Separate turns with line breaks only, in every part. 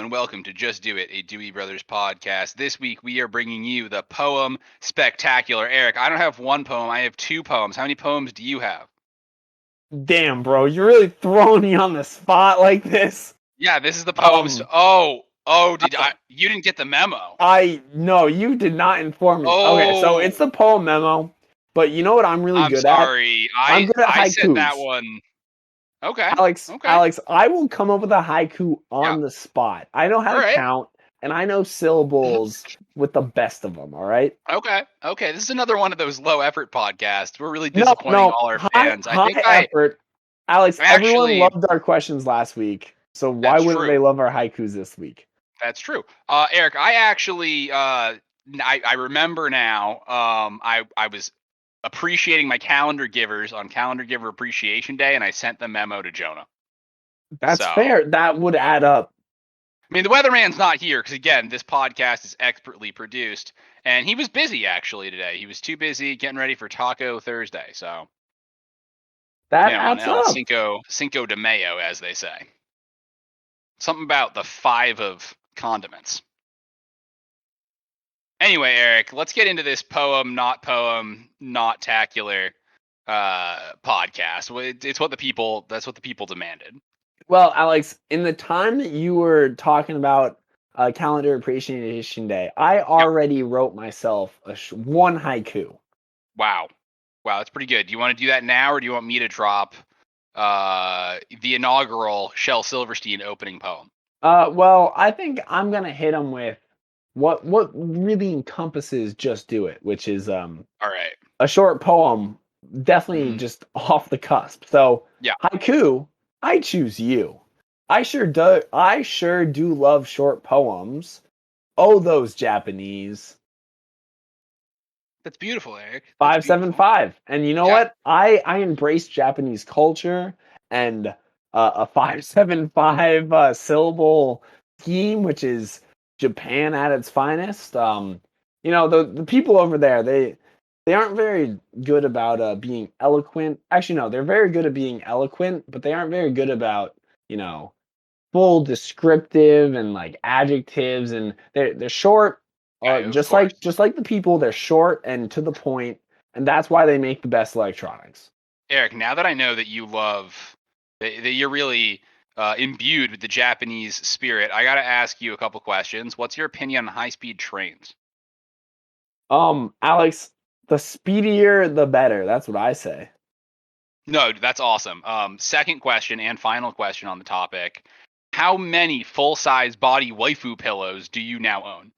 and welcome to Just Do It, a Dewey Brothers podcast. This week we are bringing you the Poem Spectacular. Eric, I don't have one poem, I have two poems. How many poems do you have?
Damn, bro, you're really throwing me on the spot like this.
Yeah, this is the poems. You didn't get the memo.
No, you did not inform me. Okay, so it's
Oh,
the poem memo, but you know what I'm really
I'm
good at?
sorry.
I'm good at
I said that
haikus.
one. Okay.
Alex, I will come up with a haiku
Yeah.
on the spot. I know how
All
to
right.
count, and I know syllables with the best of them, all right?
Okay. This is another one of those low effort podcasts. We're really disappointing all our fans.
High effort. Alex, everyone
actually,
loved our questions last week, so why
that's
wouldn't
true.
they love our haikus this week?
That's true. Eric, I actually, I remember now. I was appreciating my calendar givers on Calendar Giver Appreciation Day, and I sent the memo to Jonah.
That's fair. That would add up.
I mean, the weatherman's not here because, again, this podcast is expertly produced, and he was busy actually today. He was too busy getting ready for Taco Thursday. So
that adds up.
Cinco de Mayo, as they say. Something about the 5 of condiments. Anyway, Eric, let's get into this poem, not tacular podcast. It's what the people. That's what the people demanded.
Well, Alex, in the time that you were talking about Calendar Appreciation Day, I already wrote myself one haiku.
Wow, that's pretty good. Do you want to do that now, or do you want me to drop the inaugural Shel Silverstein opening poem?
Well, I think I'm gonna hit him with what really encompasses Just Do It, which is
all right,
a short poem, definitely just off the cusp. So
yeah,
haiku, I choose you. I sure do love short poems. Oh, those Japanese.
That's beautiful, Eric.
575. And you know what? I embrace Japanese culture and a 575 syllable scheme, which is Japan at its finest. The people over there, they aren't very good about being eloquent. Actually, no, they're very good at being eloquent, but they aren't very good about, full descriptive and like adjectives, and they're short. Just like the people, they're short and to the point, and that's why they make the best electronics.
Eric, now that I know that you love, that you're really imbued with the Japanese spirit, I got to ask you a couple questions. What's your opinion on high-speed trains?
Alex, the speedier, the better. That's what I say.
No, that's awesome. Second question and final question on the topic. How many full-size body waifu pillows do you now own?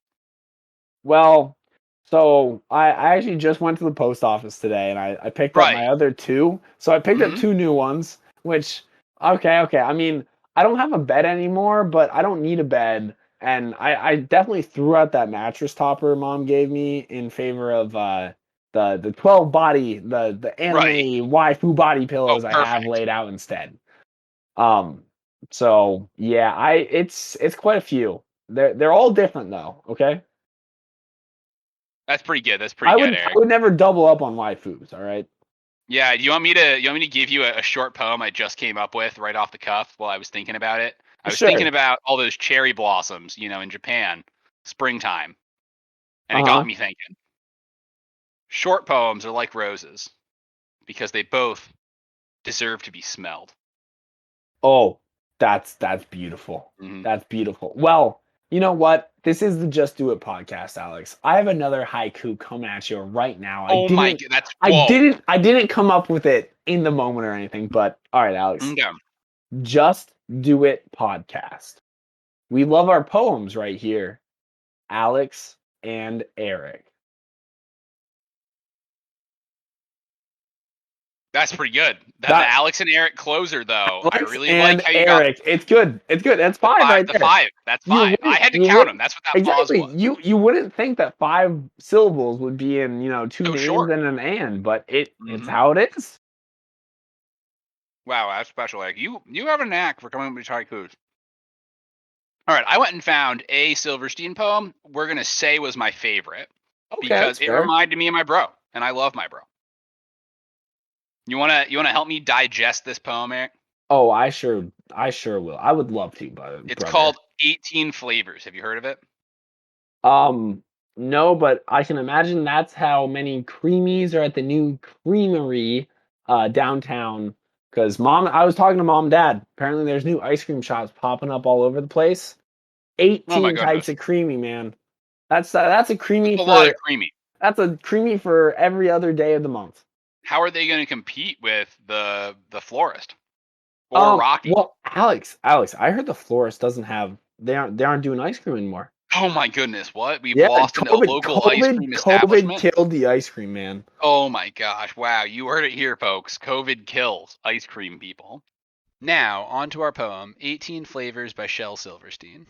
Well, so I actually just went to the post office today, and I picked up my other two. So I picked up two new ones, which, okay. I mean, I don't have a bed anymore, but I don't need a bed. And I definitely threw out that mattress topper Mom gave me in favor of the 12 body, the anime waifu body pillows I have laid out instead. So yeah, it's quite a few. They're all different though, okay?
That's pretty good. Eric.
I would never double up on waifus, all right?
Yeah, do you want me to give you a short poem I just came up with right off the cuff while I was thinking about it? I was thinking about all those cherry blossoms, in Japan, springtime. And it got me thinking. Short poems are like roses because they both deserve to be smelled.
Oh, that's beautiful.
Mm-hmm.
That's beautiful. Well, you know what? This is the Just Do It podcast, Alex. I have another haiku coming at you right now. I didn't come up with it in the moment or anything, but all right, Alex.
Okay.
Just Do It podcast. We love our poems right here, Alex and Eric.
That's pretty good. The Alex and Eric closer, though.
Alex
I really like how you
Eric. It's good. That's five right there.
That's 5. I had to count them. That's what that pause was.
You wouldn't think that 5 syllables would be in, 2 names and an and, but it's how it is.
Wow, that's special, Eric. You have a knack for coming up with haikus. All right, I went and found a Silverstein poem. We're going to say was my favorite because it reminded me of my bro, and I love my bro. You wanna help me digest this poem, Eric?
Oh, I sure will. I would love to, but
it's called 18 flavors. Have you heard of it?
No, but I can imagine that's how many creamies are at the new creamery downtown. Because I was talking to mom and dad. Apparently, there's new ice cream shops popping up all over the place.
Oh my
18 types
goodness.
of creamy, man. That's a creamy
That's a lot of
for
creamy.
every other day of the month.
How are they going to compete with the florist or Rocky?
Well, Alex, I heard the florist doesn't have they aren't doing ice cream anymore.
Oh my goodness, what? We've
Yeah,
lost a local ice cream
COVID
establishment?
killed the ice cream, man.
Oh my gosh, wow, you heard it here, folks. COVID kills ice cream people. Now, on to our poem, 18 Flavors by Shel Silverstein.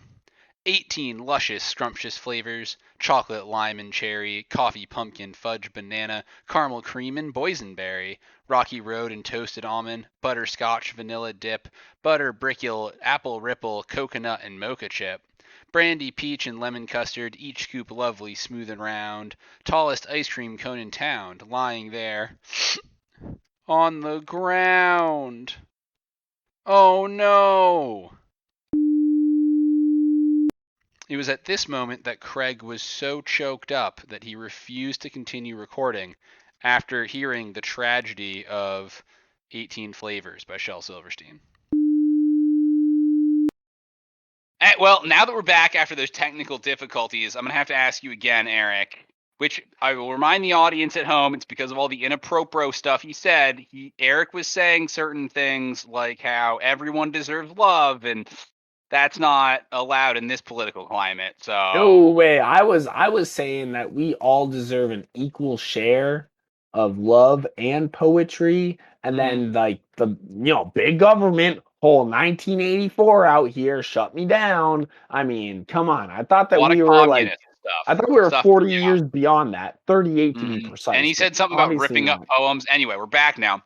18 luscious, scrumptious flavors: chocolate, lime, and cherry, coffee, pumpkin, fudge, banana, caramel cream, and boysenberry, rocky road and toasted almond, butterscotch, vanilla dip, butter, brickle, apple ripple, coconut, and mocha chip, brandy, peach, and lemon custard, each scoop lovely, smooth and round, tallest ice cream cone in town, lying there on the ground. Oh no! It was at this moment that Craig was so choked up that he refused to continue recording after hearing the tragedy of 18 Flavors by Shel Silverstein. Well, now that we're back after those technical difficulties, I'm going to have to ask you again, Eric, which I will remind the audience at home, it's because of all the inappropriate stuff he said. Eric was saying certain things like how everyone deserves love, and that's not allowed in this political climate. So
No way. I was saying that we all deserve an equal share of love and poetry, and then like the big government whole 1984 out here shut me down. I mean, come on. I thought
a
that
lot of
we were
communist
I
stuff,
thought we were
stuff for
40
you.
years beyond that. 38 to be
And
precise,
he
but
said something about
obviously
ripping up
not.
poems. Anyway, we're back now.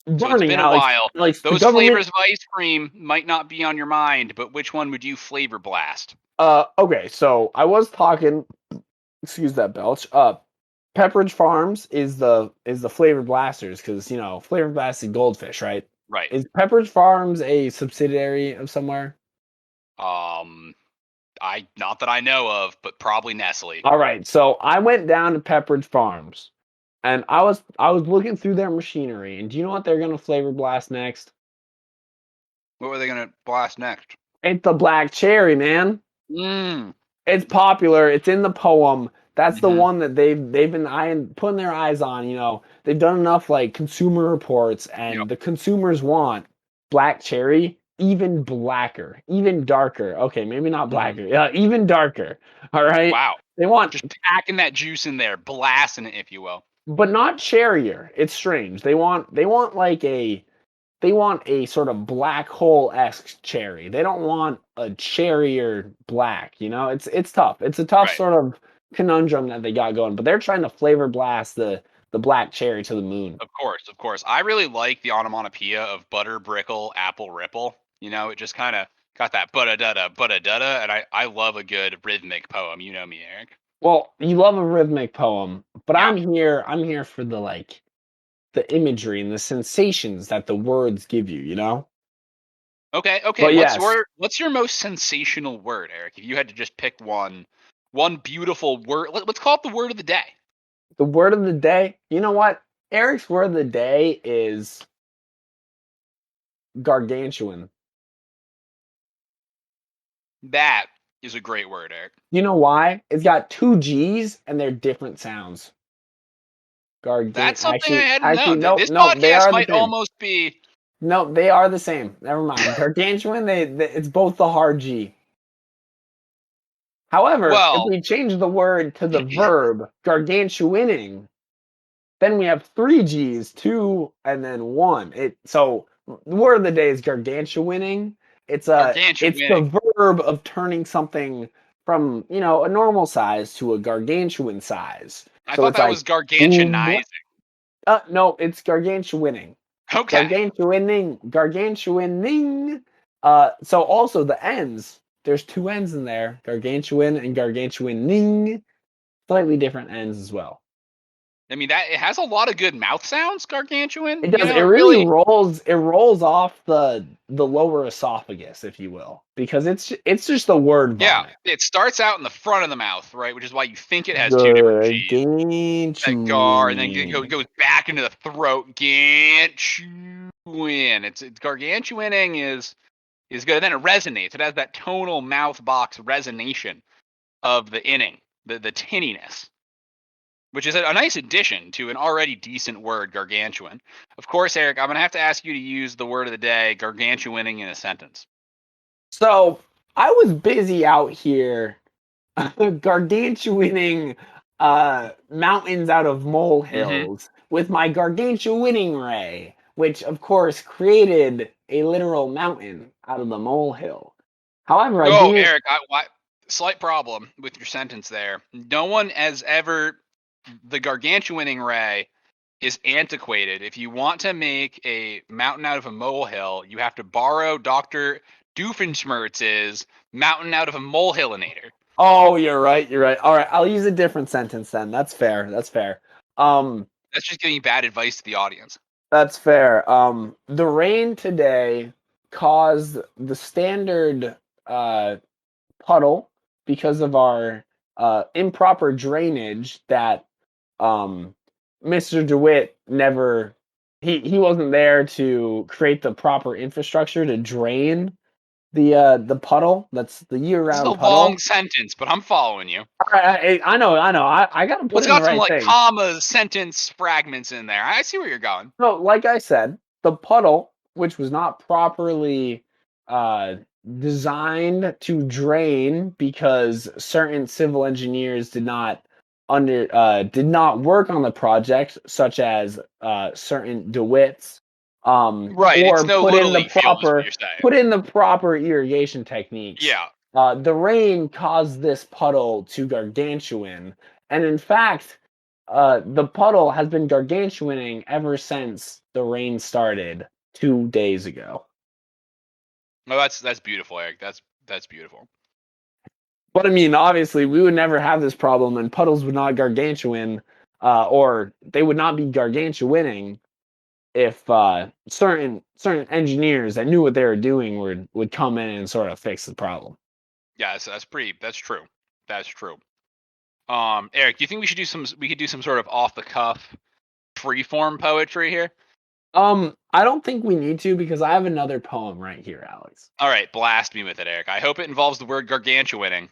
So it's
Burning,
been a
Alex.
while.
Alex, the
Those
government.
flavors of ice cream might not be on your mind, but which one would you flavor blast?
Okay, so I was talking, excuse that belch. Pepperidge Farms is the flavored blasters because flavored blast is goldfish, right?
Right.
Is Pepperidge Farms a subsidiary of somewhere?
I not that I know of, but probably Nestle.
All right, so I went down to Pepperidge Farms, and I was looking through their machinery, and do you know what they're gonna flavor blast next?
What were they gonna blast next?
It's the black cherry, man.
Mmm.
It's popular. It's in the poem. That's the
Mm-hmm.
one that they've been putting their eyes on. They've done enough like consumer reports,
Yep.
and the consumers want black cherry, even blacker, even darker. Okay, maybe not
Mm.
blacker. Yeah, even darker. All right.
Wow.
They want,
Just packing that juice in there, blasting it, if you will.
but not cherrier. It's strange. They want a sort of black hole-esque cherry. They don't want a cherrier black. It's tough. It's a tough
Right.
sort of conundrum that they got going. But they're trying to flavor blast the black cherry to the moon.
Of course, of course. I really like the onomatopoeia of butter, brickle, apple, ripple. It just kind of got that butta dutta, and I love a good rhythmic poem. You know me, Eric.
Well, you love a rhythmic poem, but
Yeah.
I'm here for the imagery and the sensations that the words give you.
Okay.
But yes,
What's your most sensational word, Eric? If you had to just pick one beautiful word, let's call it the word of the day.
the word of the day. You know what? Eric's word of the day is gargantuan.
That is a great word, Eric.
You know why? It's got two G's and they're different sounds.
That's something I
Actually,
hadn't
actually,
known.
no,
This
no, they
podcast
are the
might
same.
almost be.
No, they are the same. Never mind. Gargantuan, it's both the hard G. However, if
Well,
we change the word to the verb gargantuaning, then we have three G's, two and then one. So the word of the day is gargantuaning. It's
gargantuan.
the verb of turning something from a normal size to a gargantuan size.
I
So
thought
it's
that
like
was gargantuanizing.
no, it's gargantuaning.
Okay.
Gargantuaning. So also the ends. There's two ends in there, gargantuan and gargantuaning. Slightly different ends as well.
I mean, that it has a lot of good mouth sounds, gargantuan.
It
You
does.
know,
It
it
really
really.
rolls. It rolls off the lower esophagus, if you will, because it's just the word
Yeah,
vomit.
it starts out in the front of the mouth, right? Which is why you think it has two different G's. That gar, and then it
Gargantuan.
goes back into the throat. Gantuan. It's gargantuaning is good. And then it resonates. It has that tonal mouth box resonation of the inning, the tinniness, which is a nice addition to an already decent word, gargantuan. Of course, Eric, I'm gonna have to ask you to use the word of the day, gargantuaning, in a sentence.
So I was busy out here gargantuaning mountains out of
Mm-hmm.
molehills with my gargantuaning ray, which of course created a literal mountain out of the molehill. However, I
Oh,
didn't.
Eric, slight problem with your sentence there. No one has ever. The gargantuaning ray is antiquated. If you want to make a mountain out of a molehill, you have to borrow Dr. Doofenshmirtz's mountain out of a molehillinator.
Oh, you're right. You're right. All right, I'll use a different sentence then. That's fair. That's fair. Um,
That's just giving bad advice to the audience.
that's fair. The rain today caused the standard puddle because of our improper drainage that um, Mr. DeWitt never he wasn't there to create the proper infrastructure to drain the puddle. That's the
This is a
year-round
long
puddle.
sentence, but I'm following you.
I know, I know. I got to
Well,
put
it's
in the
got some
right
like
thing.
commas, sentence fragments in there. I see where you're going.
So, like I said, the puddle, which was not properly uh, designed to drain because certain civil engineers did not work on the project, such as certain DeWitts,
Right, it's
or
no Little League field, is what you're saying.
put in the proper irrigation techniques.
Yeah.
The rain caused this puddle to gargantuan, and in fact, the puddle has been gargantuaning ever since the rain started 2 days ago.
No, that's beautiful, Eric. That's beautiful.
But I mean, obviously, we would never have this problem, and puddles would not gargantuan, or they would not be gargantuaning if certain engineers that knew what they were doing would come in and sort of fix the problem.
Yeah, that's true. That's true. Eric, do you think we could do some sort of off the cuff freeform poetry here?
I don't think we need to because I have another poem right here, Alex.
All right, blast me with it, Eric. I hope it involves the word gargantuaning.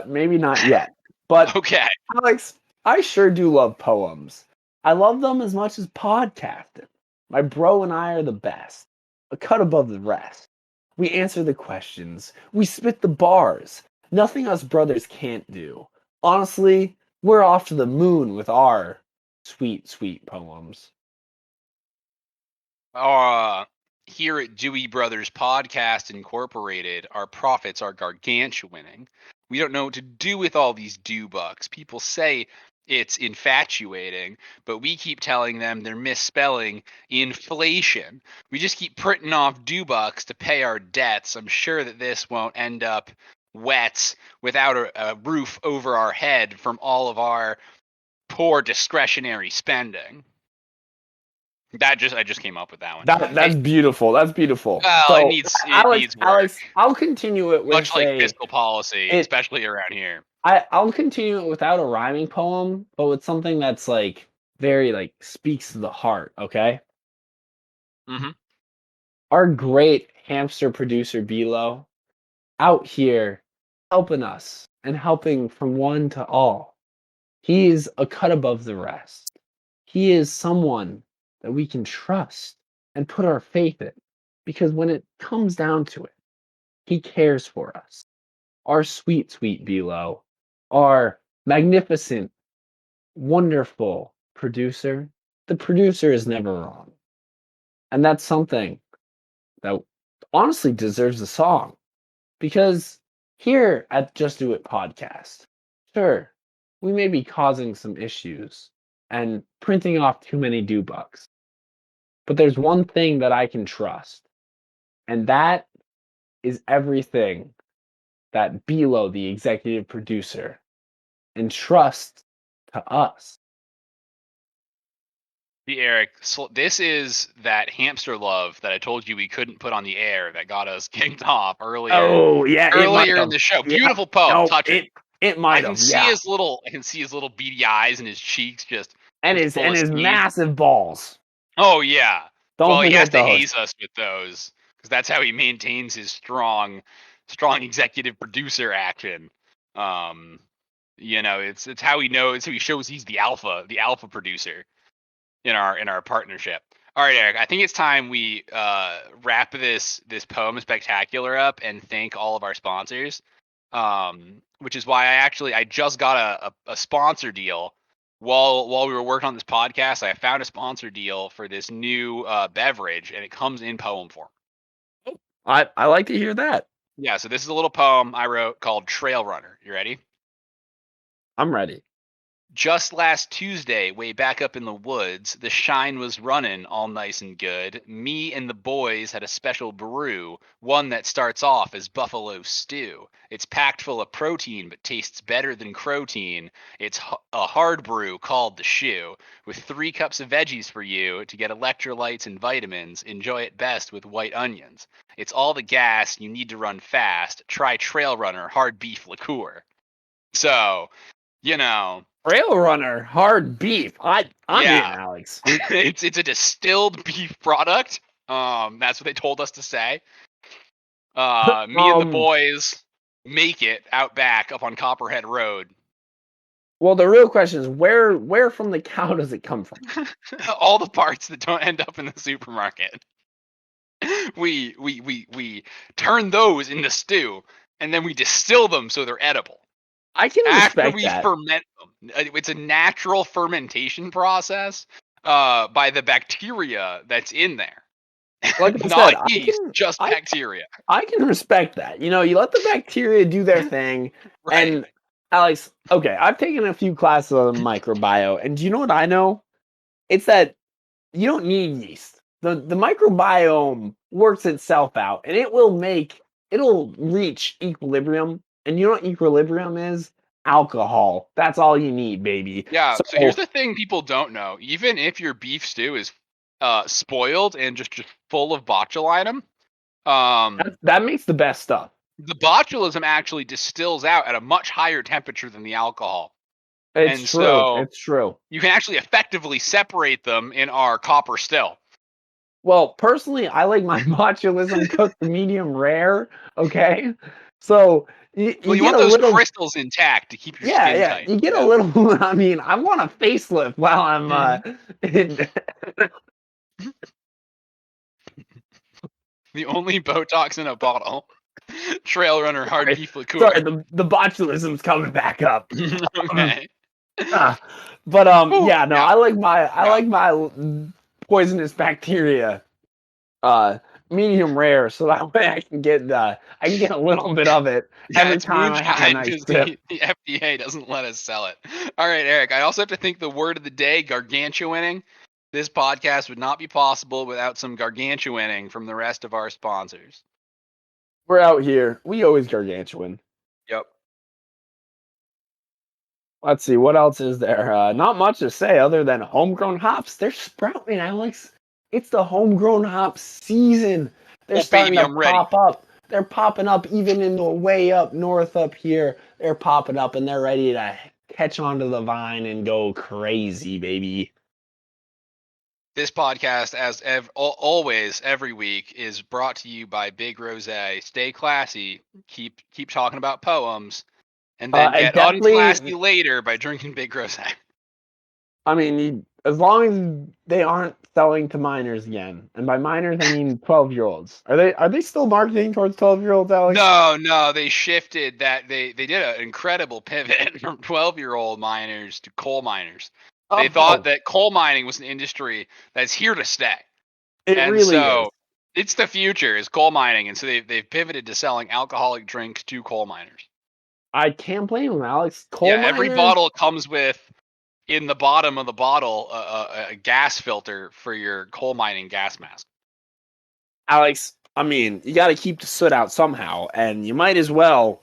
Maybe not yet, but
Okay.
Alex, I sure do love poems. I love them as much as podcasting. My bro and I are the best, a cut above the rest. We answer the questions, we spit the bars. Nothing us brothers can't do. Honestly, we're off to the moon with our sweet, sweet poems.
Here at Dewey Brothers Podcast Incorporated, our profits are gargantuaning. We don't know what to do with all these dew bucks. People say it's infatuating, but we keep telling them they're misspelling inflation. We just keep printing off dew bucks to pay our debts. I'm sure that this won't end up wet without a roof over our head from all of our poor discretionary spending. I just came up with that one.
That's beautiful. That's beautiful.
Well,
So,
it needs work,
Alex, I'll continue it
much
with
like
a
fiscal policy,
it.
especially around here.
I'll continue it without a rhyming poem, but with something that's like very like speaks to the heart. Okay.
Mm-hmm.
Our great hamster producer Bilo out here helping us and helping from one to all. He is a cut above the rest. He is someone that we can trust and put our faith in because when it comes down to it, he cares for us. Our sweet, sweet Bilo, our magnificent, wonderful producer. The producer is never wrong. And that's something that honestly deserves a song. Because here at Just Do It podcast, sure, we may be causing some issues and printing off too many do bucks. But there's one thing that I can trust, and that is everything that Bilo, the executive producer, entrusts to us.
See, Eric, this is that hamster love that I told you we couldn't put on the air that got us kicked off earlier.
Oh yeah,
earlier in the show.
Yeah.
Beautiful poem.
No,
Touch it.
It might have. Yeah.
I can see his little beady eyes and his cheeks just
his
speed.
massive balls.
Oh yeah.
Don't
he has
forget
to
those.
haze us with those because that's how he maintains his strong executive producer action. It's how he knows. It's how he shows he's the alpha producer in our partnership. All right, Eric. I think it's time we wrap this poem spectacular up and thank all of our sponsors. Which is why I just got a sponsor deal while we were working on this podcast. I found a sponsor deal for this new beverage, and it comes in poem form.
I like to hear that.
Yeah, so this is a little poem I wrote called Trail Runner. You ready?
I'm ready.
Just last Tuesday, way back up in the woods, the shine was running all nice and good. Me and the boys had a special brew, one that starts off as buffalo stew. It's packed full of protein, but tastes better than crotein. It's a hard brew called the Shoe, with 3 cups of veggies for you to get electrolytes and vitamins. Enjoy it best with white onions. It's all the gas you need to run fast. Try Trail Runner hard beef liqueur. So,
Trail Runner hard beef. I'm in, Alex.
it's a distilled beef product. That's what they told us to say. Me and the boys make it out back up on Copperhead Road.
Well, the real question is where from the cow does it come from?
All the parts that don't end up in the supermarket. We turn those into stew, and then we distill them so they're edible.
I can respect
after we ferment them. It's a natural fermentation process by the bacteria that's in there.
Like I
Not
said,
yeast, just bacteria.
I can respect that. You let the bacteria do their thing.
Right.
And Alex, okay, I've taken a few classes on microbiome, and do you know what I know? It's that you don't need yeast. The microbiome works itself out, and it'll reach equilibrium. And you know what equilibrium is? Alcohol. That's all you need, baby.
Yeah. So here's the thing people don't know. Even if your beef stew is spoiled and just full of botulinum,
that makes the best stuff.
The botulism actually distills out at a much higher temperature than the alcohol.
It's true. It's true.
You can actually effectively separate them in our copper still.
Well, personally, I like my botulism cooked medium rare. Okay, so you
want those crystals intact to keep your skin tight.
You get a little. I mean, I want a facelift while I'm
The only Botox in a bottle. Trail Runner hard beef liqueur.
Sorry, the botulism's coming back up.
Okay.
I like my poisonous bacteria medium rare, so that way I can get a little bit of it every time I have a nice sip.
The FDA doesn't let us sell it. All right, Eric. I also have to think the word of the day, gargantuaning. This podcast would not be possible without some gargantuaning from the rest of our sponsors.
We're out here. We always gargantuan.
Yep.
Let's see, what else is there? Not much to say other than homegrown hops. They're sprouting, Alex. It's the homegrown hop season. They're starting to pop up. They're popping up even in the way up north up here. They're popping up and they're ready to catch onto the vine and go crazy, baby.
This podcast, as always, every week, is brought to you by Big Rose. Stay classy. Keep talking about poems, and then get unclassy later by drinking Big Rose.
I mean, as long as they aren't selling to minors again, and by minors I mean 12-year-olds. Are they still marketing towards 12-year-olds, Alex?
No, they shifted that. They did an incredible pivot from 12-year-old miners to coal miners. They thought that coal mining was an industry that's here to stay. It's the future is coal mining, and so they've pivoted to selling alcoholic drinks to coal miners.
I can't blame them, Alex. Miners...
every bottle comes with, in the bottom of the bottle, a gas filter for your coal mining gas mask.
Alex, I mean, you got to keep the soot out somehow, and you might as well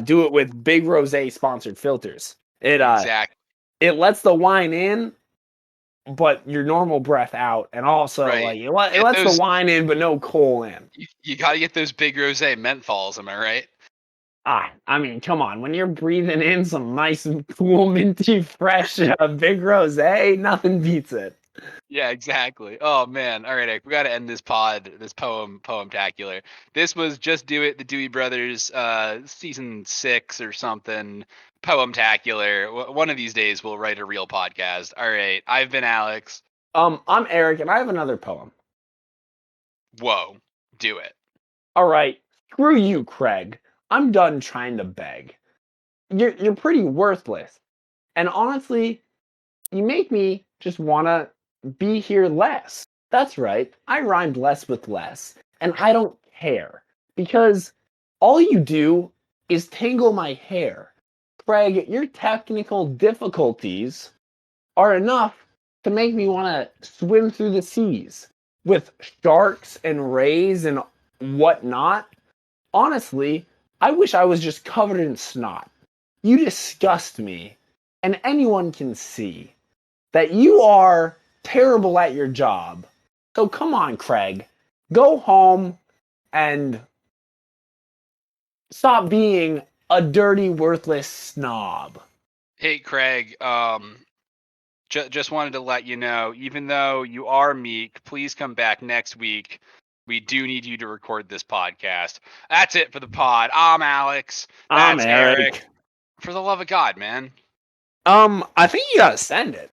do it with Big Rose sponsored filters. Exactly. It lets the wine in, but your normal breath out, and also
Right.
like it lets the wine in, but no coal in.
You got to get those big rosé menthols. Am I right?
I mean, come on. When you're breathing in some nice, cool, minty, fresh, big rosé, nothing beats it.
Yeah, exactly. Oh man. All right, we got to end this poemtacular. This was Just Do It, the Dewey Brothers, season 6 or something. Poemtacular. One of these days we'll write a real podcast. All right. I've been Alex.
I'm Eric, and I have another poem.
Whoa. Do it.
All right. Screw you, Craig. I'm done trying to beg. You're pretty worthless. And honestly, you make me just want to be here less. That's right. I rhymed less with less. And I don't care. Because all you do is tangle my hair. Craig, your technical difficulties are enough to make me want to swim through the seas with sharks and rays and whatnot. Honestly, I wish I was just covered in snot. You disgust me, and anyone can see that you are terrible at your job. So come on, Craig, go home and stop being a dirty, worthless snob.
Hey, Craig. Just wanted to let you know, even though you are meek, please come back next week. We do need you to record this podcast. That's it for the pod. I'm Alex. That's
I'm Eric.
For the love of God, man.
I think you gotta send it.